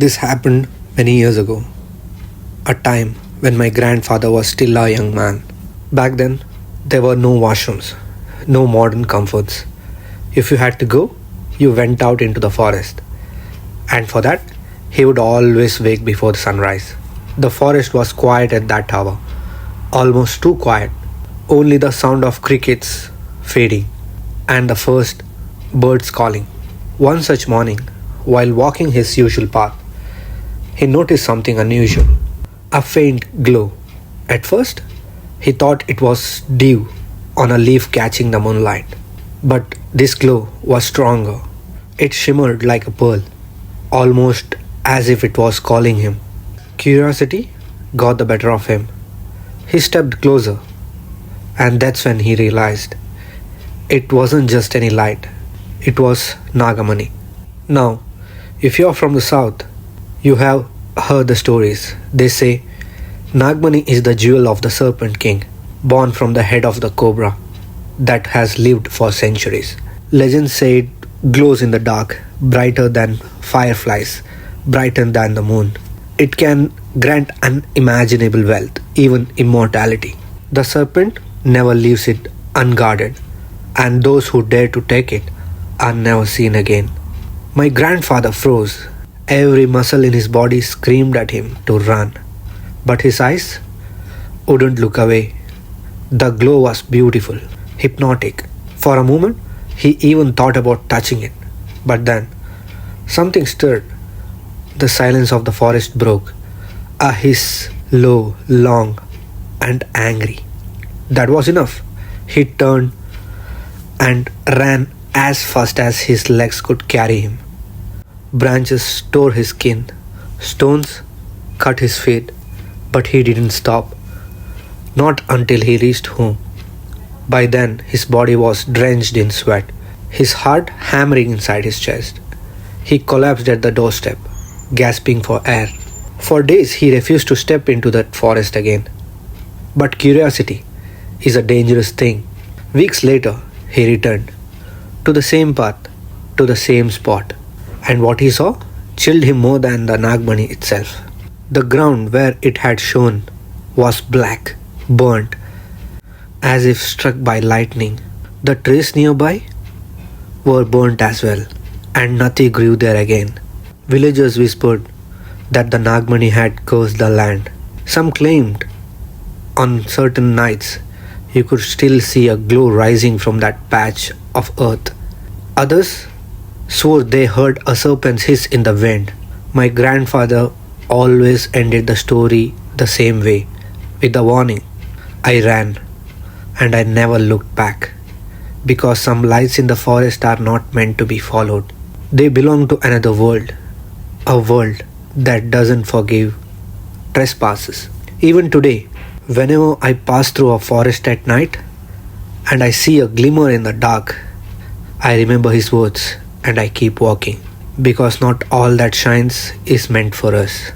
This happened many years ago, a time when my grandfather was still a young man. Back then, there were no washrooms, no modern comforts. If you had to go, you went out into the forest. And for that, he would always wake before the sunrise. The forest was quiet at that hour, almost too quiet. Only the sound of crickets fading and the first birds calling. One such morning, while walking his usual path, he noticed something unusual, a faint glow. At first, he thought it was dew on a leaf catching the moonlight. But this glow was stronger. It shimmered like a pearl, almost as if it was calling him. Curiosity got the better of him. He stepped closer, and that's when he realized it wasn't just any light, it was Nagamani. Now, if you're from the south, you have heard the stories. They say Nagamani is the jewel of the Serpent King, born from the head of the cobra that has lived for centuries. Legends say it glows in the dark, brighter than fireflies, brighter than the moon. It can grant unimaginable wealth, even immortality. The serpent never leaves it unguarded, and those who dare to take it are never seen again. My grandfather froze. Every muscle in his body screamed at him to run, but his eyes wouldn't look away. The glow was beautiful, hypnotic. For a moment, he even thought about touching it, but then something stirred. The silence of the forest broke. A hiss, low, long, and angry. That was enough. He turned and ran as fast as his legs could carry him. Branches tore his skin, stones cut his feet, but he didn't stop. Not until he reached home. By then, his body was drenched in sweat, his heart hammering inside his chest. He collapsed at the doorstep, gasping for air. For days, he refused to step into that forest again. But curiosity is a dangerous thing. Weeks later, he returned to the same path, to the same spot. And what he saw chilled him more than the Nagamani itself. The ground where it had shone was black, burnt, as if struck by lightning. The trees nearby were burnt as well, and nothing grew there again. Villagers whispered that the Nagamani had cursed the land. Some claimed on certain nights you could still see a glow rising from that patch of earth. Others swore they heard a serpent's hiss in the wind. My grandfather always ended the story the same way, with the warning. I ran, and I never looked back, because some lights in the forest are not meant to be followed. They belong to another world, a world that doesn't forgive trespasses. Even today, whenever I pass through a forest at night and I see a glimmer in the dark, I remember his words and I keep walking, because not all that shines is meant for us.